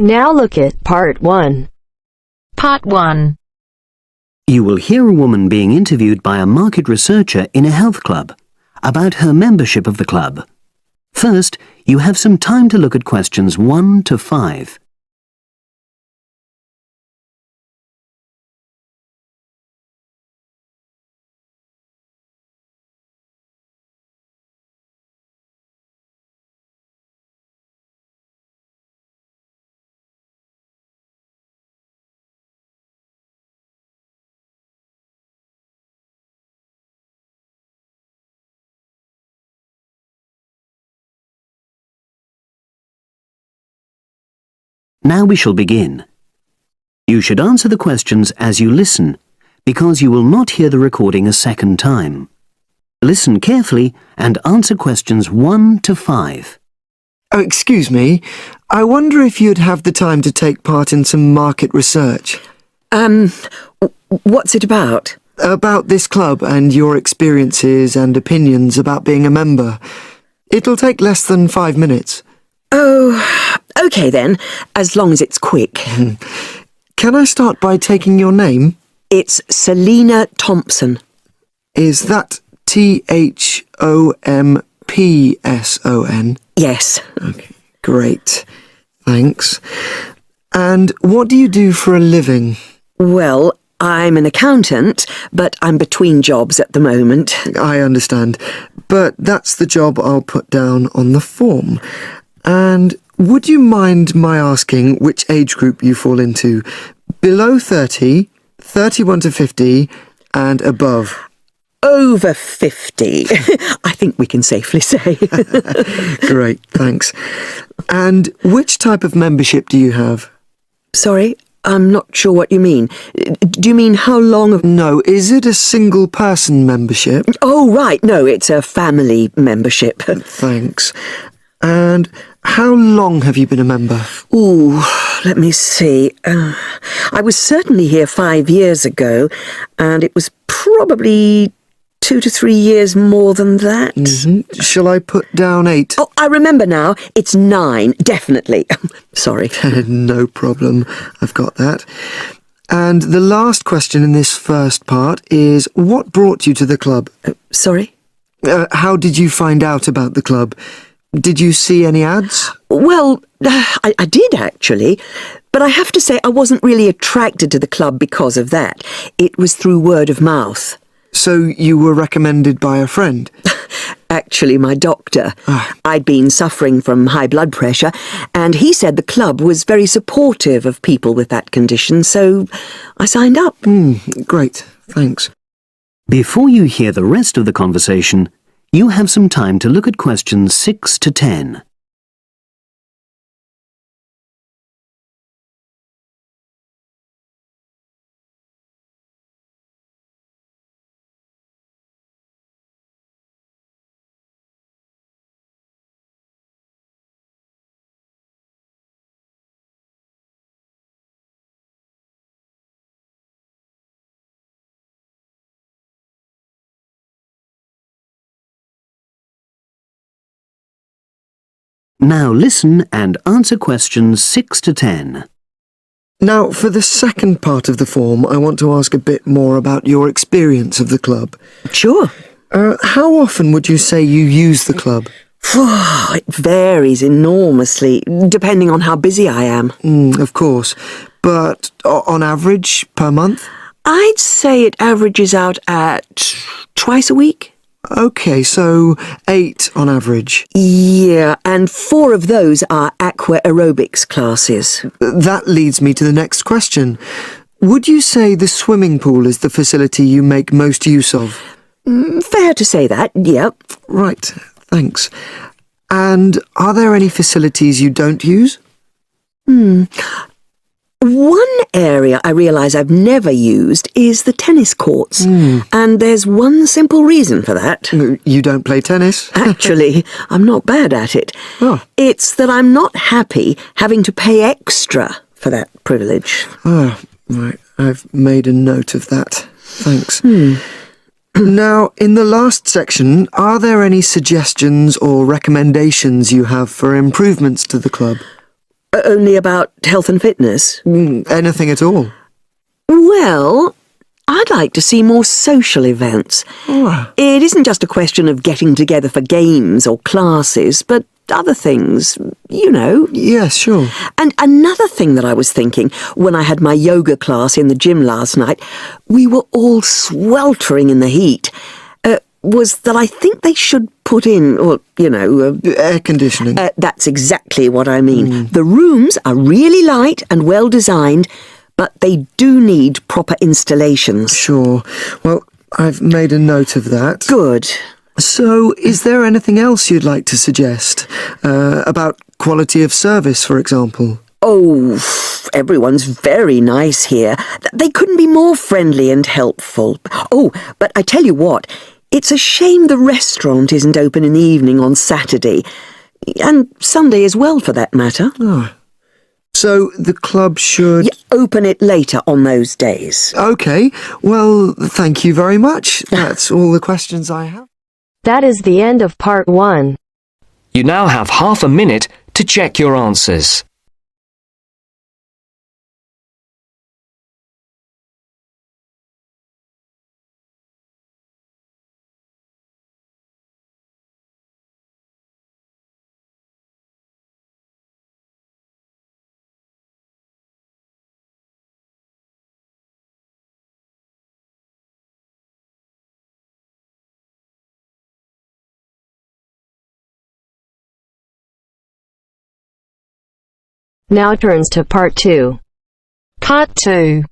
Now look at Part 1. Part 1. You will hear a woman being interviewed by a market researcher in a health club about her membership of the club. First, you have some time to look at questions 1 to 5. Now we shall begin. You should answer the questions as you listen, because you will not hear the recording a second time. Listen carefully and answer questions 1 to 5. Oh, excuse me. I wonder if you'd have the time to take part in some market research. What's it about? About this club and your experiences and opinions about being a member. It'll take less than 5 minutes. Oh, OK then, as long as it's quick. Can I start by taking your name? It's Selina Thompson. Is that Thompson? Yes. Okay, great. Thanks. And what do you do for a living? Well, I'm an accountant, but I'm between jobs at the moment. I understand, but that's the job I'll put down on the form. And would you mind my asking which age group you fall into? Below 30, 31 to 50, and above? Over 50, I think we can safely say. Great, thanks. And which type of membership do you have? Sorry, I'm not sure what you mean. Do you mean how long? No, is it a single-person membership? Oh, right, no, it's a family membership. Thanks. And how long have you been a member? Ooh, let me see. I was certainly here 5 years ago, and it was probably 2 to 3 years more than that. Shall I put down 8? Oh, I remember now. It's 9, definitely. Sorry. No problem. I've got that. And the last question in this first part is, what brought you to the club? Sorry? How did you find out about the club? Did you see any ads? Well, I did actually, but I have to say I wasn't really attracted to the club because of that. It was through word of mouth. So you were recommended by a friend? Actually, my doctor. I'd been suffering from high blood pressure, and he said the club was very supportive of people with that condition, so I signed up. Great, thanks. Before you hear the rest of the conversation, you have some time to look at questions 6 to 10. Now listen and answer questions 6 to 10. Now, for the second part of the form, I want to ask a bit more about your experience of the club. Sure. How often would you say you use the club? It varies enormously, depending on how busy I am. Of course. But on average, per month? I'd say it averages out at twice a week. OK, so 8 on average. Yeah, and 4 of those are aqua aerobics classes. That leads me to the next question. Would you say the swimming pool is the facility you make most use of? Fair to say that, yep. Right, thanks. And are there any facilities you don't use? One area I realise I've never used is the tennis courts. And there's one simple reason for that. You don't play tennis? Actually, I'm not bad at it. Oh. It's that I'm not happy having to pay extra for that privilege. Oh, right. I've made a note of that. Thanks. Now, in the last section, are there any suggestions or recommendations you have for improvements to the club? Only about health and fitness? Anything at all? Well, I'd like to see more social events. Oh. It isn't just a question of getting together for games or classes, but other things, you know. Yes, sure. And another thing that I was thinking, when I had my yoga class in the gym last night, we were all sweltering in the heat, was that I think they should put in, or, you know... air conditioning. That's exactly what I mean. The rooms are really light and well designed, but they do need proper installations. Sure. Well, I've made a note of that. Good. So, is there anything else you'd like to suggest? About quality of service, for example? Oh, everyone's very nice here. They couldn't be more friendly and helpful. Oh, but I tell you what, it's a shame the restaurant isn't open in the evening on Saturday. And Sunday as well, for that matter. Oh. So, the club should... open it later on those days. OK. Well, thank you very much. That's all the questions I have. That is the end of part 1. You now have half a minute to check your answers. Now turns to part 2. Part 2.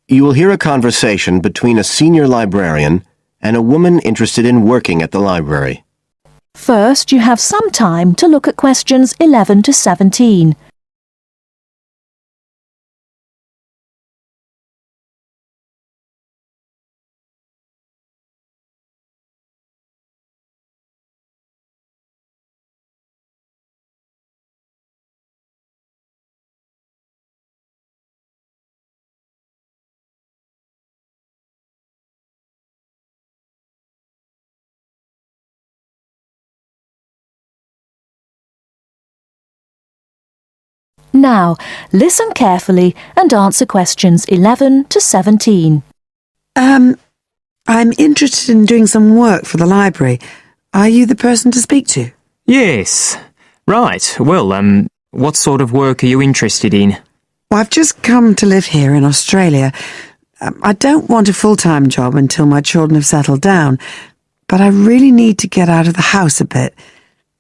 You will hear a conversation between a senior librarian and a woman interested in working at the library. First, you have some time to look at questions 11 to 17. Now, listen carefully and answer questions 11 to 17. I'm interested in doing some work for the library. Are you the person to speak to? Yes. Right. Well, what sort of work are you interested in? Well, I've just come to live here in Australia. I don't want a full-time job until my children have settled down, but I really need to get out of the house a bit.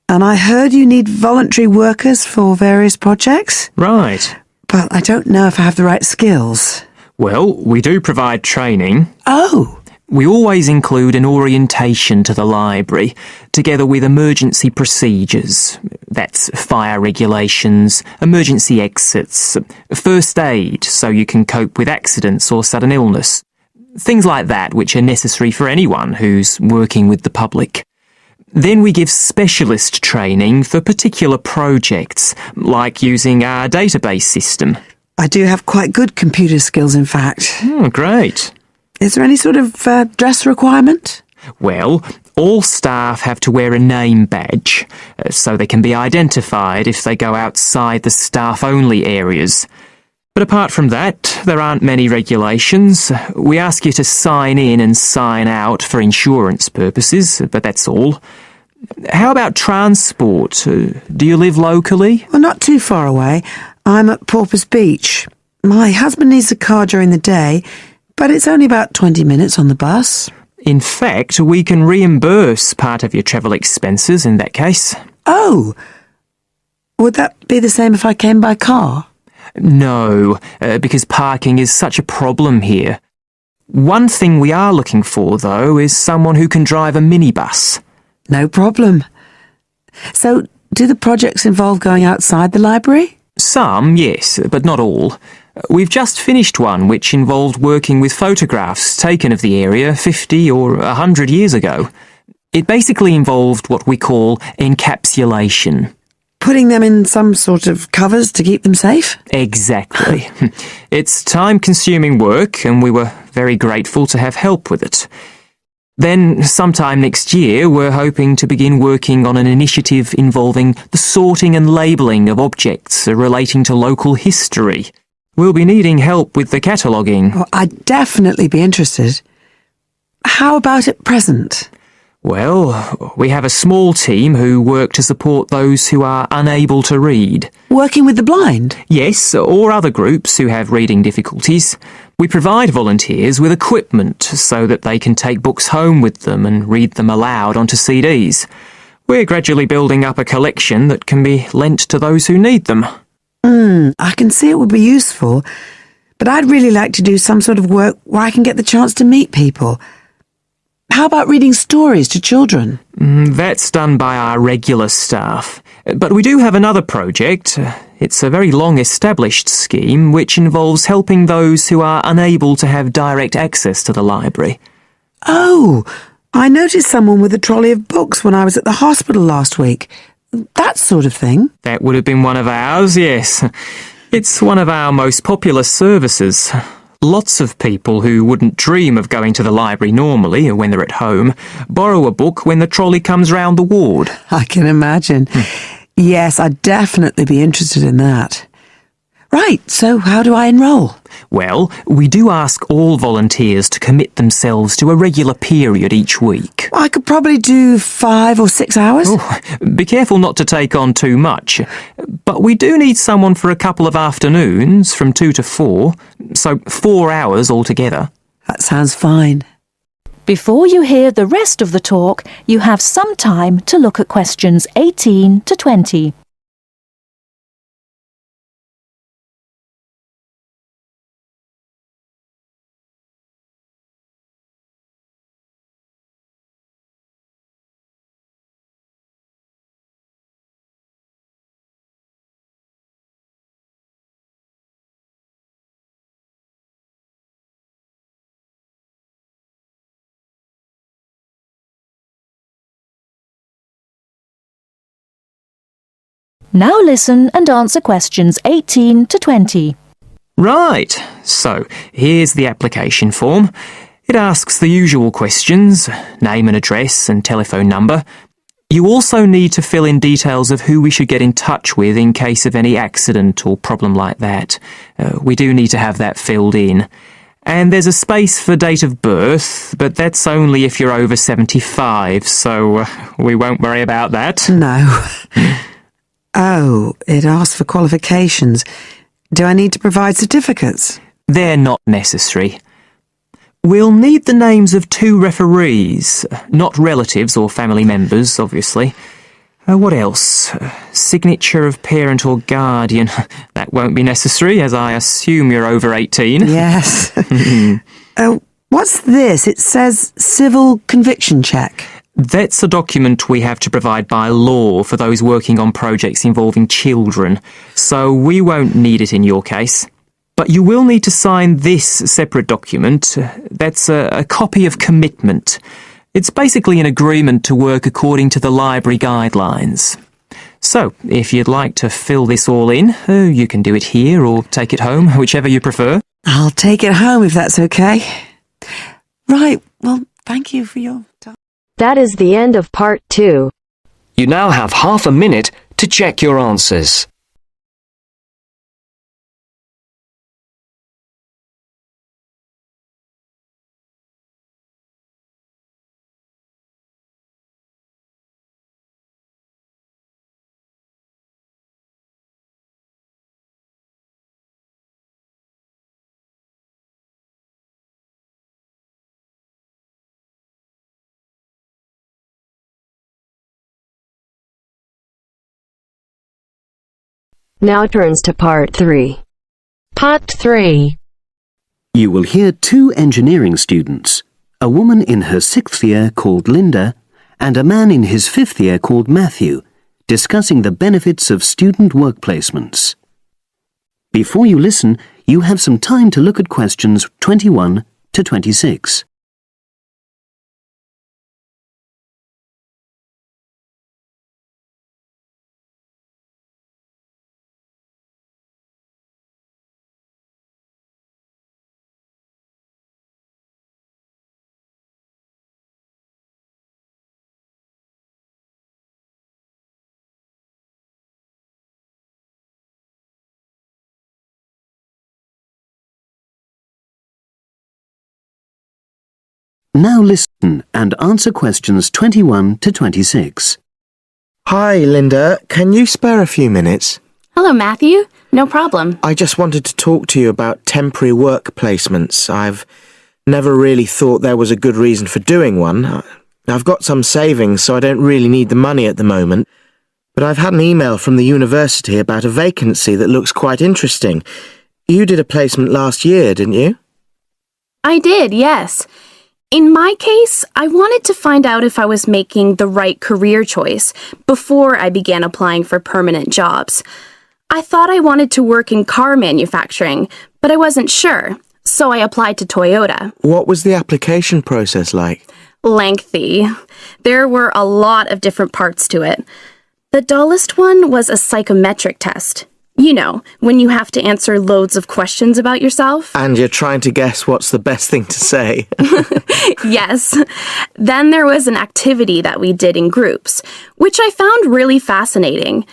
And I heard you need voluntary workers for various projects. Right. But I don't know if I have the right skills. Well, we do provide training. Oh! We always include an orientation to the library, together with emergency procedures. That's fire regulations, emergency exits, first aid so you can cope with accidents or sudden illness. Things like that which are necessary for anyone who's working with the public. Then we give specialist training for particular projects, like using our database system. I do have quite good computer skills, in fact. Oh, great. Is there any sort of dress requirement? Well, all staff have to wear a name badge, so they can be identified if they go outside the staff-only areas. But apart from that, there aren't many regulations. We ask you to sign in and sign out for insurance purposes, but that's all. How about transport? Do you live locally? Well, not too far away. I'm at Porpoise Beach. My husband needs a car during the day, but it's only about 20 minutes on the bus. In fact, we can reimburse part of your travel expenses in that case. Oh! Would that be the same if I came by car? No, because parking is such a problem here. One thing we are looking for, though, is someone who can drive a minibus. No problem. So, do the projects involve going outside the library? Some, yes, but not all. We've just finished one which involved working with photographs taken of the area 50 or 100 years ago. It basically involved what we call encapsulation. Putting them in some sort of covers to keep them safe? Exactly. It's time-consuming work, and we were very grateful to have help with it. Then, sometime next year, we're hoping to begin working on an initiative involving the sorting and labelling of objects relating to local history. We'll be needing help with the cataloguing. Oh, I'd definitely be interested. How about at present? Well, we have a small team who work to support those who are unable to read. Working with the blind? Yes, or other groups who have reading difficulties. We provide volunteers with equipment so that they can take books home with them and read them aloud onto CDs. We're gradually building up a collection that can be lent to those who need them. I can see it would be useful, but I'd really like to do some sort of work where I can get the chance to meet people. How about reading stories to children? That's done by our regular staff. But we do have another project. It's a very long-established scheme which involves helping those who are unable to have direct access to the library. Oh, I noticed someone with a trolley of books when I was at the hospital last week. That sort of thing. That would have been one of ours, yes. It's one of our most popular services. Lots of people who wouldn't dream of going to the library normally when they're at home borrow a book when the trolley comes round the ward. I can imagine. Yes, I'd definitely be interested in that. Right, so how do I enrol? Well, we do ask all volunteers to commit themselves to a regular period each week. I could probably do 5 or 6 hours. Oh, be careful not to take on too much. But we do need someone for a couple of afternoons from 2 to 4, so 4 hours altogether. That sounds fine. Before you hear the rest of the talk, you have some time to look at questions 18 to 20. Now listen and answer questions 18 to 20. Right, so here's the application form. It asks the usual questions, name and address and telephone number. You also need to fill in details of who we should get in touch with in case of any accident or problem like that. We do need to have that filled in. And there's a space for date of birth, but that's only if you're over 75, so we won't worry about that. No. Oh, it asks for qualifications. Do I need to provide certificates? They're not necessary. We'll need the names of 2 referees, not relatives or family members, obviously. What else? Signature of parent or guardian. That won't be necessary, as I assume you're over 18. Yes. What's this? It says civil conviction check. That's a document we have to provide by law for those working on projects involving children, so we won't need it in your case. But you will need to sign this separate document. That's a copy of commitment. It's basically an agreement to work according to the library guidelines. So, if you'd like to fill this all in, you can do it here or take it home, whichever you prefer. I'll take it home if that's okay. Right, well, thank you for your time. That is the end of part 2. You now have half a minute to check your answers. Now turns to part 3. Part 3. You will hear 2 engineering students, a woman in her 6th year called Linda and a man in his 5th year called Matthew, discussing the benefits of student work placements. Before you listen, you have some time to look at questions 21 to 26. Now listen and answer questions 21 to 26. Hi, Linda. Can you spare a few minutes? Hello, Matthew. No problem. I just wanted to talk to you about temporary work placements. I've never really thought there was a good reason for doing one. I've got some savings, so I don't really need the money at the moment. But I've had an email from the university about a vacancy that looks quite interesting. You did a placement last year, didn't you? I did, yes. In my case, I wanted to find out if I was making the right career choice before I began applying for permanent jobs. I thought I wanted to work in car manufacturing, but I wasn't sure, so I applied to Toyota. What was the application process like? Lengthy. There were a lot of different parts to it. The dullest one was a psychometric test. You know, when you have to answer loads of questions about yourself. And you're trying to guess what's the best thing to say. Yes. Then there was an activity that we did in groups, which I found really fascinating.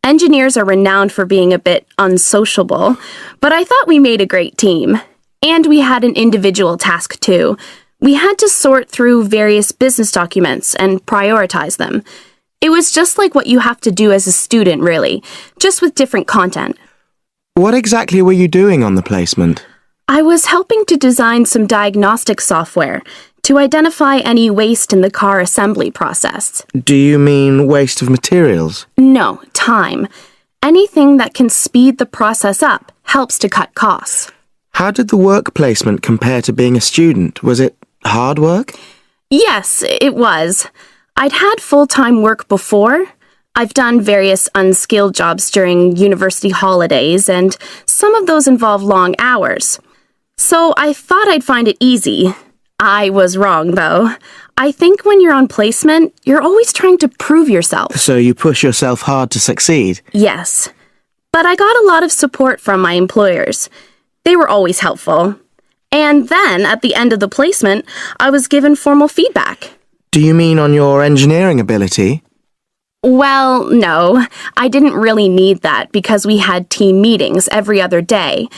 Engineers are renowned for being a bit unsociable, but I thought we made a great team. And we had an individual task too. We had to sort through various business documents and prioritize them. It was just like what you have to do as a student, really, just with different content. What exactly were you doing on the placement? I was helping to design some diagnostic software to identify any waste in the car assembly process. Do you mean waste of materials? No, time. Anything that can speed the process up helps to cut costs. How did the work placement compare to being a student? Was it hard work? Yes, it was. I'd had full-time work before. I've done various unskilled jobs during university holidays, and some of those involve long hours. So I thought I'd find it easy. I was wrong, though. I think when you're on placement, you're always trying to prove yourself. So you push yourself hard to succeed? Yes. But I got a lot of support from my employers. They were always helpful. And then, at the end of the placement, I was given formal feedback. Do you mean on your engineering ability? Well, no. I didn't really need that because we had team meetings every other day.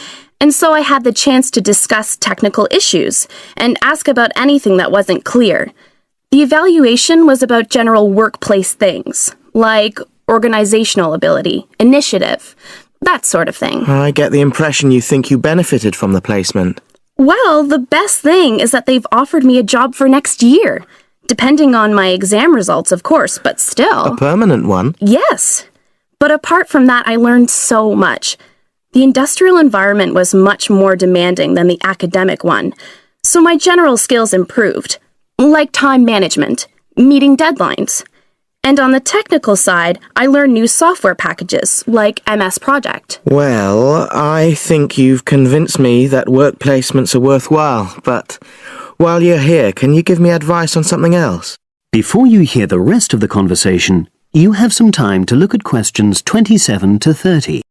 And so I had the chance to discuss technical issues and ask about anything that wasn't clear. The evaluation was about general workplace things, like organizational ability, initiative, that sort of thing. I get the impression you think you benefited from the placement. Well, the best thing is that they've offered me a job for next year. Depending on my exam results, of course, but still. A permanent one? Yes. But apart from that, I learned so much. The industrial environment was much more demanding than the academic one, so my general skills improved, like time management, meeting deadlines. And on the technical side, I learned new software packages, like MS Project. Well, I think you've convinced me that work placements are worthwhile, but while you're here, can you give me advice on something else? Before you hear the rest of the conversation, you have some time to look at questions 27 to 30.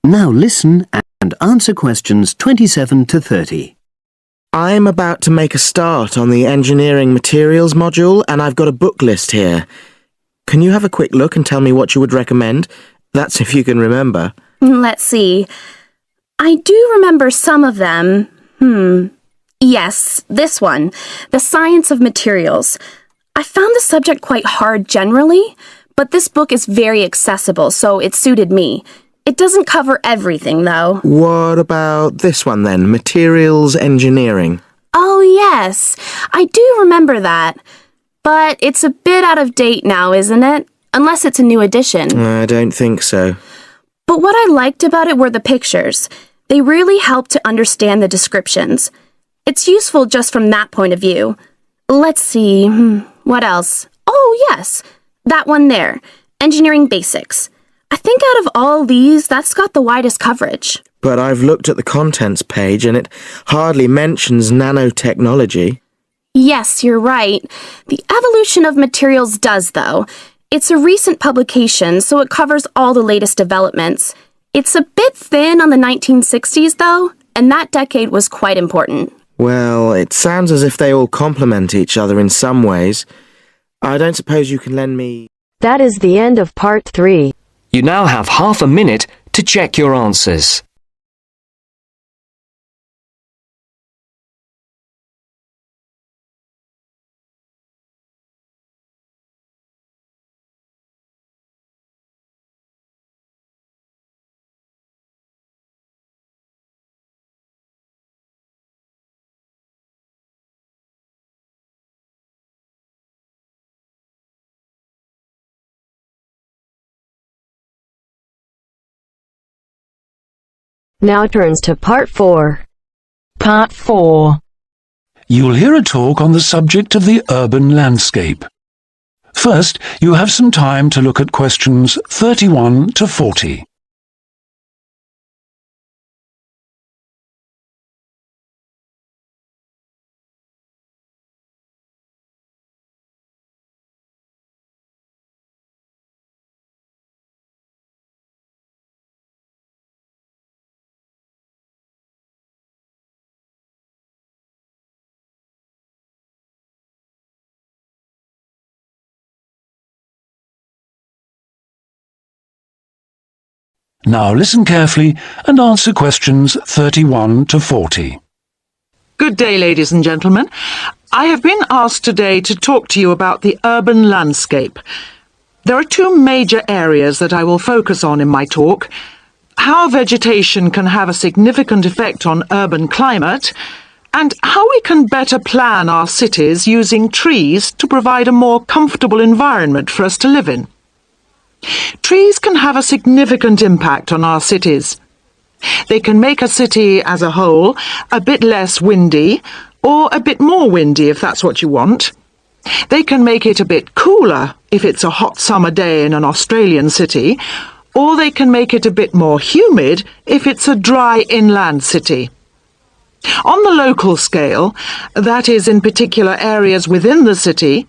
Now listen and answer questions 27 to 30. I'm about to make a start on the engineering materials module, and I've got a book list here. Can you have a quick look and tell me what you would recommend? That's if you can remember. Let's see. I do remember some of them. Yes, this one, The Science of Materials. I found the subject quite hard generally, but this book is very accessible, so it suited me. It doesn't cover everything, though. What about this one then, Materials Engineering? Oh, yes. I do remember that. But it's a bit out of date now, isn't it? Unless it's a new edition. I don't think so. But what I liked about it were the pictures. They really helped to understand the descriptions. It's useful just from that point of view. Let's see, what else? Oh, yes, that one there, Engineering Basics. I think out of all these, that's got the widest coverage. But I've looked at the contents page and it hardly mentions nanotechnology. Yes, you're right. The evolution of materials does, though. It's a recent publication, so it covers all the latest developments. It's a bit thin on the 1960s, though, and that decade was quite important. Well, it sounds as if they all complement each other in some ways. I don't suppose you can lend me... That is the end of part 3. You now have half a minute to check your answers. Now turns to part 4. Part 4. You'll hear a talk on the subject of the urban landscape. First, you have some time to look at questions 31 to 40. Now listen carefully and answer questions 31 to 40. Good day, ladies and gentlemen. I have been asked today to talk to you about the urban landscape. There are two major areas that I will focus on in my talk: how vegetation can have a significant effect on urban climate, and how we can better plan our cities using trees to provide a more comfortable environment for us to live in. Trees can have a significant impact on our cities. They can make a city as a whole a bit less windy, or a bit more windy if that's what you want. They can make it a bit cooler if it's a hot summer day in an Australian city, or they can make it a bit more humid if it's a dry inland city. On the local scale, that is in particular areas within the city,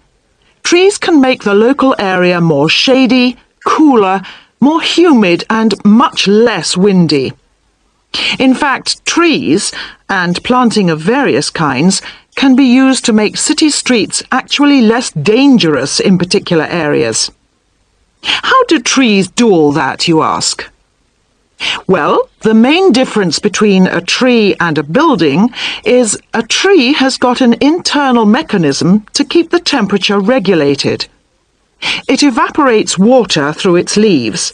trees can make the local area more shady, cooler, more humid and much less windy. In fact, trees, and planting of various kinds, can be used to make city streets actually less dangerous in particular areas. How do trees do all that, you ask? Well, the main difference between a tree and a building is a tree has got an internal mechanism to keep the temperature regulated. It evaporates water through its leaves,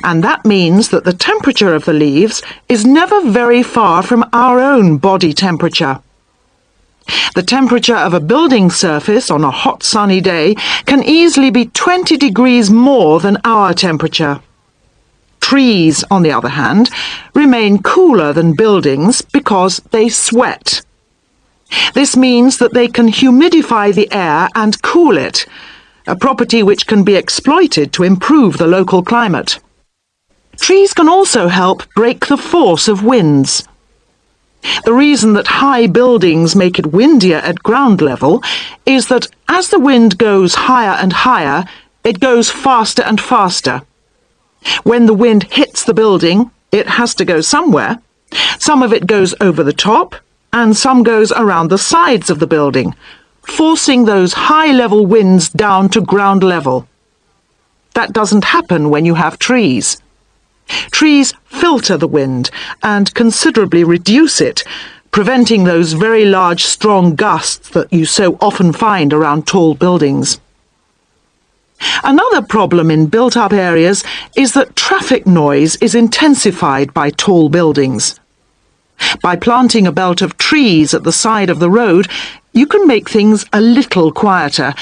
and that means that the temperature of the leaves is never very far from our own body temperature. The temperature of a building surface on a hot sunny day can easily be 20 degrees more than our temperature. Trees, on the other hand, remain cooler than buildings because they sweat. This means that they can humidify the air and cool it, a property which can be exploited to improve the local climate. Trees can also help break the force of winds. The reason that high buildings make it windier at ground level is that as the wind goes higher and higher, it goes faster and faster. When the wind hits the building, it has to go somewhere. Some of it goes over the top, and some goes around the sides of the building, forcing those high-level winds down to ground level. That doesn't happen when you have trees. Trees filter the wind and considerably reduce it, preventing those very large, strong gusts that you so often find around tall buildings. Another problem in built-up areas is that traffic noise is intensified by tall buildings. By planting a belt of trees at the side of the road, you can make things a little quieter,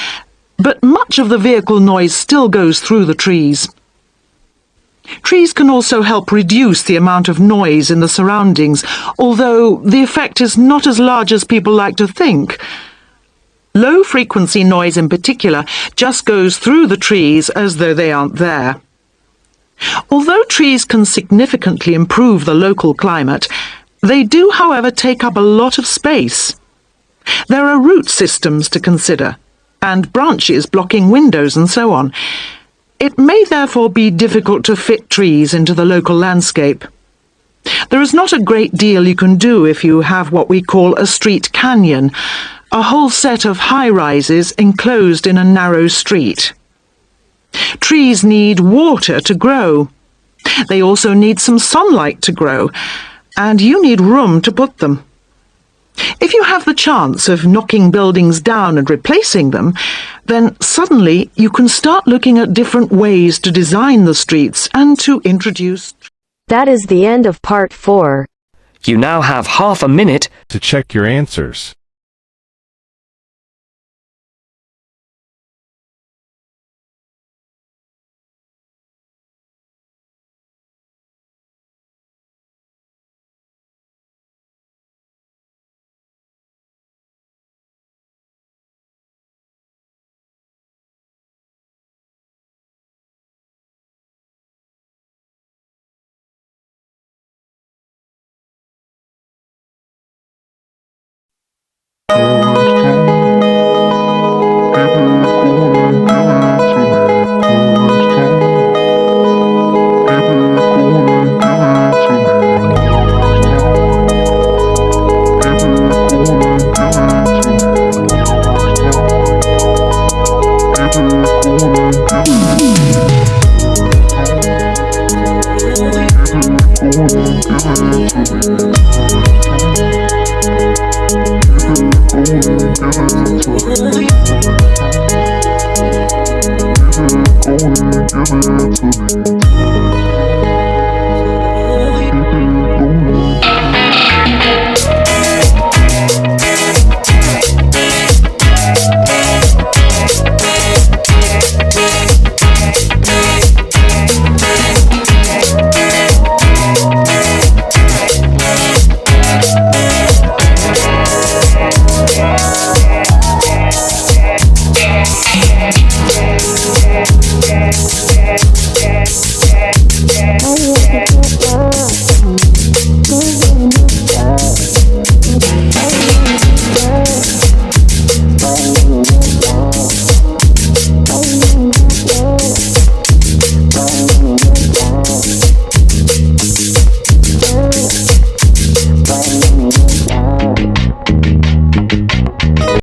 but much of the vehicle noise still goes through the trees. Trees can also help reduce the amount of noise in the surroundings, although the effect is not as large as people like to think. Low-frequency noise in particular just goes through the trees as though they aren't there. Although trees can significantly improve the local climate, they do, however, take up a lot of space. There are root systems to consider, and branches blocking windows and so on. It may therefore be difficult to fit trees into the local landscape. There is not a great deal you can do if you have what we call a street canyon, a whole set of high-rises enclosed in a narrow street. Trees need water to grow. They also need some sunlight to grow, and you need room to put them. If you have the chance of knocking buildings down and replacing them, then suddenly you can start looking at different ways to design the streets and to introduce... That is the end of part 4. You now have half a minute to check your answers. Give it to me.